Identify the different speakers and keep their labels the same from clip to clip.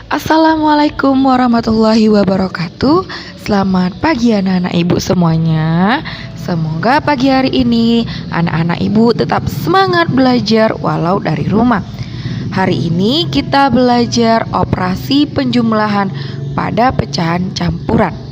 Speaker 1: Assalamualaikum warahmatullahi wabarakatuh. Selamat pagi anak-anak ibu semuanya. Semoga pagi hari ini anak-anak ibu tetap semangat belajar walau dari rumah. Hari ini kita belajar operasi penjumlahan pada pecahan campuran.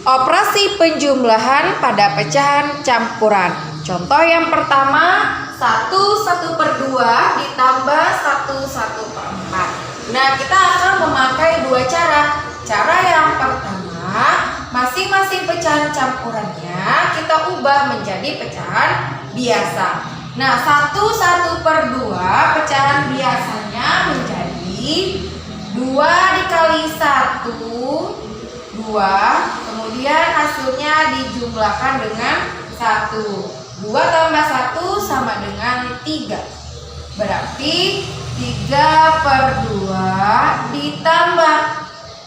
Speaker 1: Operasi penjumlahan pada pecahan campuran. Contoh yang pertama, 1/1/2 ditambah 1/4. Nah, kita akan memakai dua cara. Cara yang pertama, masing-masing pecahan campurannya kita ubah menjadi pecahan biasa. Nah, 1/1/2 pecahan biasanya menjadi 2 dikali 1, 2, kemudian hasilnya dijumlahkan dengan 1. 2 tambah 1 sama dengan 3. Berarti 3/2 ditambah.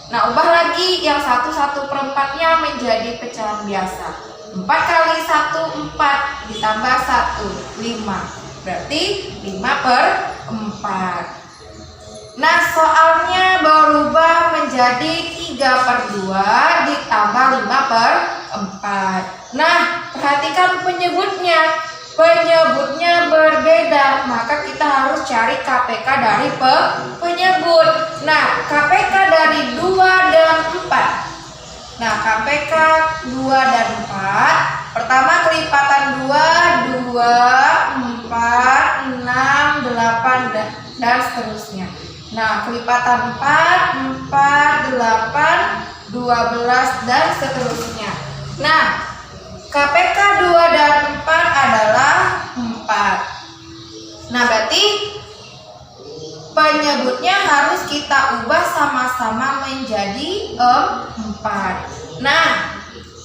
Speaker 1: Nah, ubah lagi yang 1/4-nya menjadi pecahan biasa. 4 kali 1, 4 ditambah 1, 5. Berarti 5/4. Nah, soalnya berubah menjadi 3/2 ditambah 5/4. Nah, perhatikan penyebutnya. Penyebutnya berbeda, maka kita harus cari KPK dari penyebut. Nah, KPK dari 2 dan 4. Nah, KPK 2 dan 4. Pertama kelipatan 2, 4, 6, 8, dan seterusnya. Nah, kelipatan 4, 8, 12, dan seterusnya. Nah, KPK 2 dan 4 adalah 4. Nah, berarti penyebutnya harus kita ubah sama-sama menjadi 4. Nah,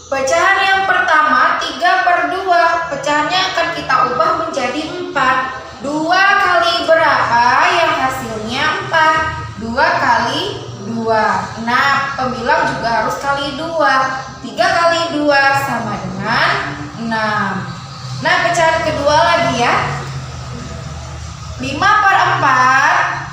Speaker 1: pecahan yang pertama 3/2. Pecahannya akan kita ubah menjadi 4. 2 kali berapa yang hasilnya 4? 2 kali 2. Nah, pembilang juga harus kali 2. 3 kali 2 sama dengan 6. Nah, pecahan kedua lagi ya. 5/4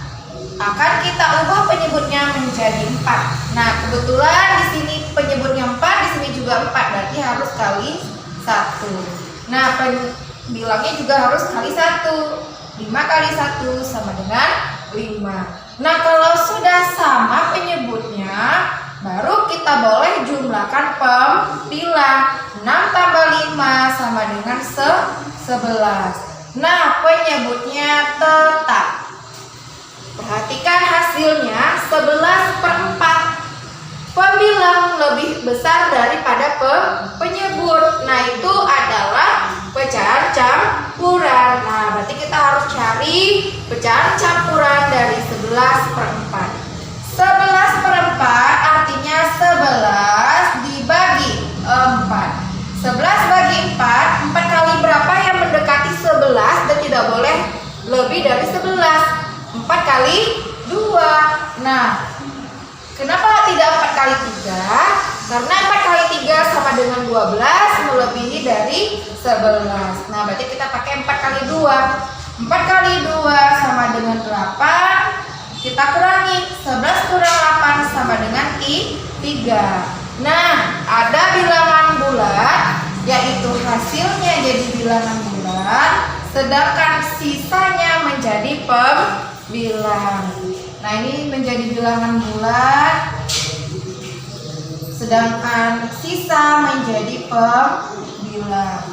Speaker 1: akan kita ubah penyebutnya menjadi 4. Nah, kebetulan di sini penyebutnya 4, di sini juga 4, berarti harus kali 1. Nah, bilangnya juga harus kali 1. 5 kali 1 sama dengan 5. Nah, kalau sudah sama penyebutnya, baru kita boleh jumlahkan pembilang. 6 tambah 5 sama dengan 11. Nah, penyebutnya tetap. Perhatikan hasilnya 11/4. Pembilang lebih besar daripada penyebut. Nah, itu adalah pecahan campuran. Nah, berarti kita harus cari pecahan campuran dari 11/4. 11/4 artinya 11 dibagi 4. 11 bagi 4, 4 kali berapa yang mendekati 11 dan tidak boleh lebih dari 11? 4 kali 2. Nah, kenapa tidak 4 kali 3? Karena 4 kali 3 sama dengan 12 melebihi dari 11. Nah, berarti kita pakai 4 kali 2. 4 kali 2 sama dengan 8. Kita kurangi. 11 kurang 8 sama dengan 3. Nah, ada bilangan bulat, yaitu hasilnya jadi bilangan bulat, sedangkan sisanya menjadi pembilang. Nah, ini menjadi bilangan bulat, sedangkan sisa menjadi pembilang.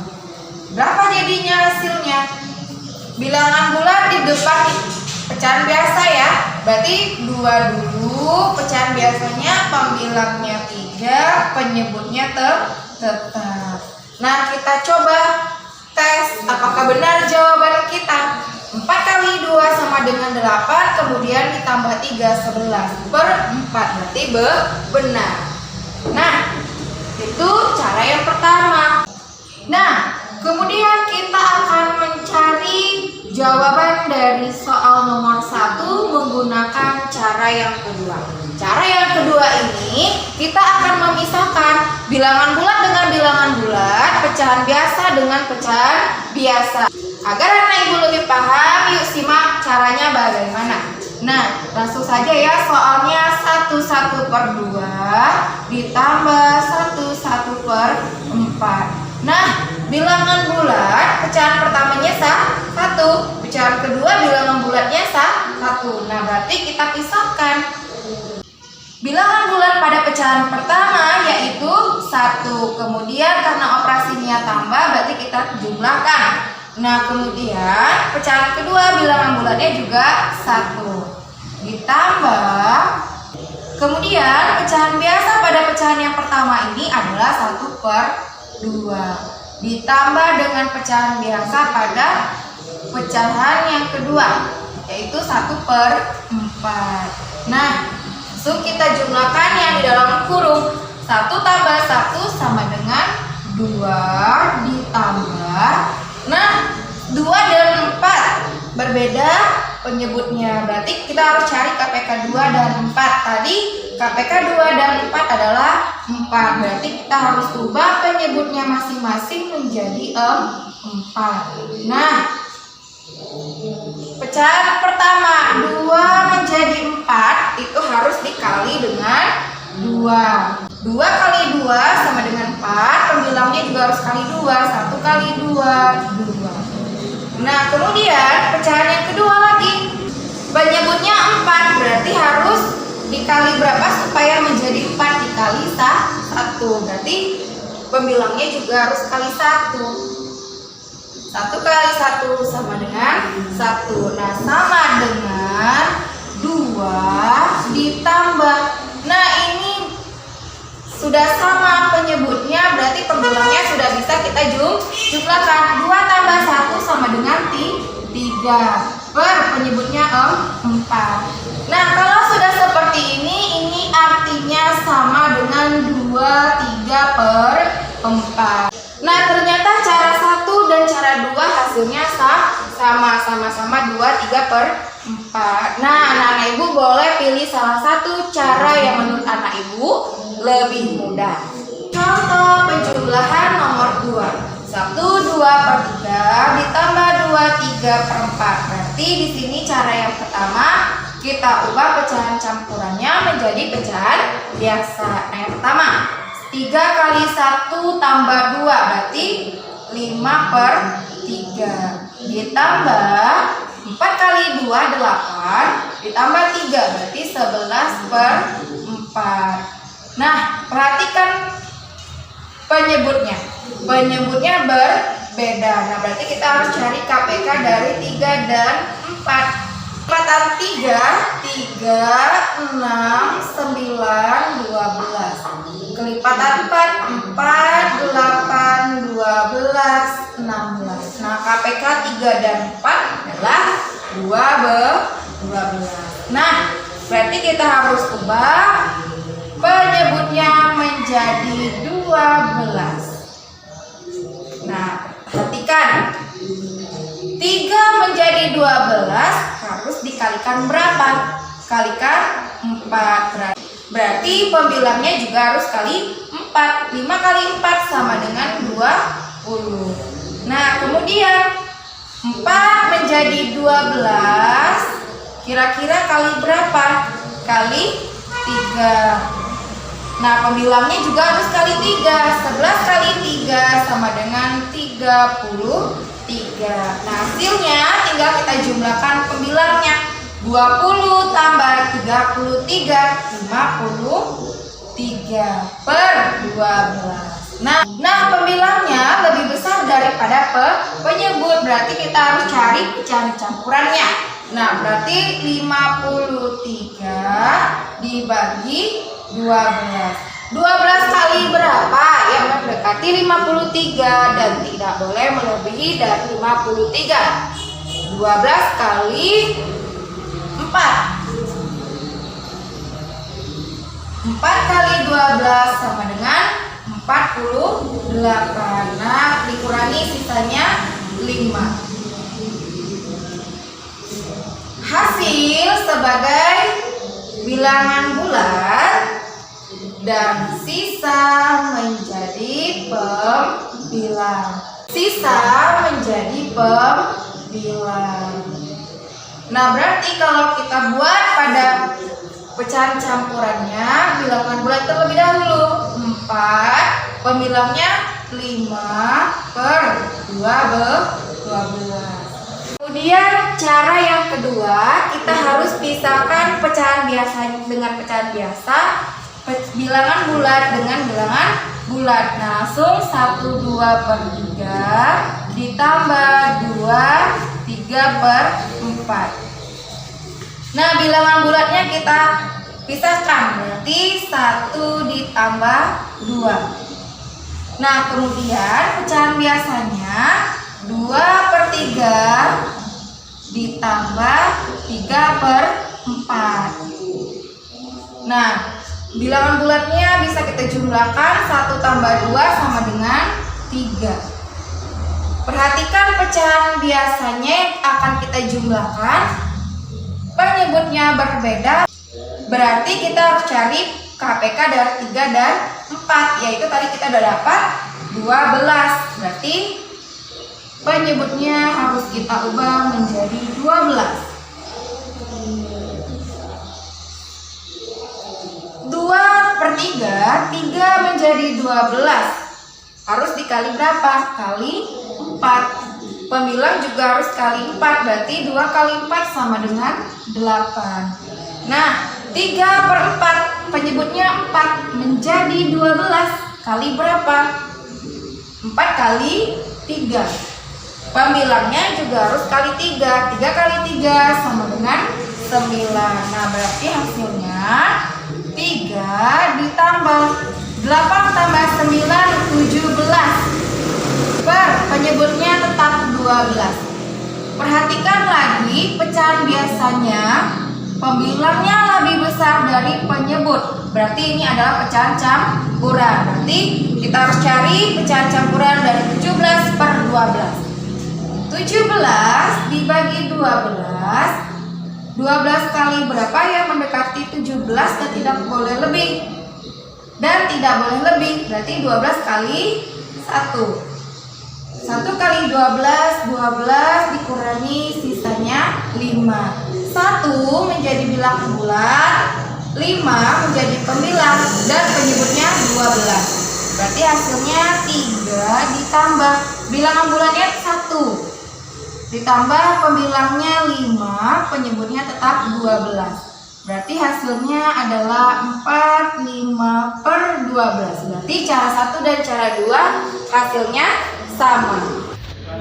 Speaker 1: Berapa jadinya hasilnya? Bilangan bulat di depan pecahan biasa ya. Berarti 2 dulu, pecahan biasanya, pembilangnya 3, penyebutnya tetap. Nah, kita coba tes apakah benar jawaban kita. 4 kali 2 sama dengan 8, kemudian ditambah 3, 11/4. Berarti benar. Nah, itu cara yang pertama. Nah, kemudian kita akan mencari jawaban dari soal nomor 1 menggunakan cara yang kedua. Cara yang kedua ini kita akan memisahkan bilangan bulat dengan bilangan bulat, pecahan biasa dengan pecahan biasa. Agar anak ibu lebih paham, yuk simak caranya bagaimana. Nah, langsung saja ya, soalnya 1/1/2 ditambah 1/1/4. Nah, bilangan bulat pecahan pertamanya 1, pecahan kedua bilangan bulatnya 1. Nah, berarti kita pisahkan. Bilangan bulat pada pecahan pertama yaitu 1. Kemudian karena operasinya tambah berarti kita jumlahkan. Nah, kemudian pecahan kedua bilangan bulatnya juga 1. Ditambah, kemudian pecahan biasa pada pecahan yang pertama ini adalah 1/2. Ditambah dengan pecahan biasa pada pecahan yang kedua yaitu 1/4. Nah, langsung kita jumlahkan yang di dalam kurung. 1 tambah 1 sama dengan 2 ditambah. Nah, 2 dan 4 berbeda penyebutnya. Berarti kita harus cari KPK 2 dan 4. Tadi KPK 2 dan 4 adalah 4. Berarti kita harus ubah penyebutnya masing-masing menjadi 4. Nah, pecahan pertama 2 menjadi 4 itu harus dikali dengan 2. 2 kali 2 sama dengan 4. Pembilangnya juga harus kali 2. 1 kali 2, 2. Nah, kemudian pecahan yang kedua lagi. Penyebutnya 4, berarti harus dikali berapa supaya menjadi 4 dikali 1. Berarti pembilangnya juga harus kali 1. 1 kali 1 sama dengan 1. Nah, sama dengan 2 ditambah. Nah, ini sudah sama penyebutnya, berarti pembilangnya sudah bisa kita jumlahkan. 2 tambah 1 sama dengan 3. Penyebutnya 4. Nah, kalau sudah seperti ini artinya sama dengan 2/3/4. Nah, ternyata cara 1 dan cara 2 hasilnya sama-sama 2/3/4. Nah, anak-anak ibu boleh pilih salah satu cara yang menurut anak ibu lebih mudah. Contoh penjumlahan nomor 2. 1/2/3 ditambah 2/3/4. Berarti di sini cara yang pertama kita ubah pecahan campurannya menjadi pecahan biasa. Nah, yang pertama 3 kali 1 tambah 2 berarti 5/3 ditambah 4 kali 2 8 ditambah 3 berarti 11/4. Nah, perhatikan penyebutnya. Penyebutnya berbeda. Nah, berarti kita harus cari KPK dari 3 dan 4. Kelipatan 3, 6, 9, 12. Kelipatan 4, 8, 12, 16. Nah, KPK 3 dan 4 adalah 12. Nah, berarti kita harus ubah penyebutnya menjadi 12. Nah, perhatikan. 3 menjadi 12 harus dikalikan berapa? Kalikan 4. Berarti pembilangnya juga harus kali 4. 5 kali 4 sama dengan 20. Nah, kemudian 4 menjadi 12 kira-kira kali berapa? Kali 3. Nah, pembilangnya juga harus kali 3. 11 kali 3 sama dengan 33. Nah, hasilnya tinggal kita jumlahkan pembilangnya. 20 tambah 33, 53/12. Nah, pembilangnya lebih besar daripada penyebut. Berarti kita harus cari pecahan campurannya. Nah, berarti 53 dibagi 12. 12 kali berapa? Yang mendekati 53 dan tidak boleh melebihi dari 53. 12 kali 4. 4 kali 12 sama dengan 48. Nah, dikurangi sisanya 5. Hasil sebagai bilangan bulat dan sisa menjadi pembilang. Nah, berarti kalau kita buat pada pecahan campurannya, bilangan bulat terlebih dahulu. 4, pembilangnya 5/12. Kemudian cara yang kedua, kita harus pisahkan pecahan biasa dengan pecahan biasa, bilangan bulat dengan bilangan bulat. Nah, langsung 1/2/3 ditambah 2/3/4. Nah, bilangan bulatnya kita pisahkan, berarti 1 ditambah 2. Nah, kemudian pecahan biasanya 2/3 ditambah 3/4. Nah, bilangan bulatnya bisa kita jumlahkan, 1 tambah 2 sama dengan 3. Perhatikan pecahan biasanya akan kita jumlahkan, penyebutnya berbeda, berarti kita harus cari KPK dari 3 dan 4, yaitu tadi kita udah dapat 12, berarti penyebutnya harus kita ubah menjadi 12. 2/3, 3 menjadi 12. Harus dikali berapa? Kali 4. Pembilang juga harus kali 4, berarti 2 kali 4 sama dengan 8. Nah, 3/4, penyebutnya 4 menjadi 12. Kali berapa? 4 kali 3. Pembilangnya juga harus kali 3. 3 kali 3 sama dengan 9. Nah, berarti hasilnya 3 ditambah 8 tambah 9, 17. Penyebutnya tetap 12. Perhatikan lagi pecahan biasanya, pembilangnya lebih besar dari penyebut. Berarti ini adalah pecahan campuran. Berarti kita harus cari pecahan campuran dari 17/12. 17 dibagi 12. 12 kali berapa yang mendekati 17 dan tidak boleh lebih. Dan tidak boleh lebih, berarti 12 kali 1. 1 kali 12, 12 dikurangi sisanya 5. 1 menjadi bilangan bulat, 5 menjadi pembilang, dan penyebutnya 12. Berarti hasilnya 3 ditambah bilangan bulatnya 1 ditambah pembilangnya 5, penyebutnya tetap 12. Berarti hasilnya adalah 45/12. Berarti cara 1 dan cara 2 hasilnya sama.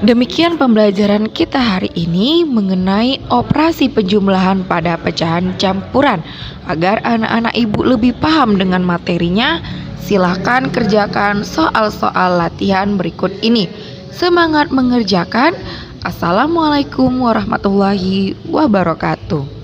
Speaker 2: Demikian pembelajaran kita hari ini mengenai operasi penjumlahan pada pecahan campuran. Agar anak-anak ibu lebih paham dengan materinya, silahkan kerjakan soal-soal latihan berikut ini. Semangat mengerjakan. Assalamualaikum warahmatullahi wabarakatuh.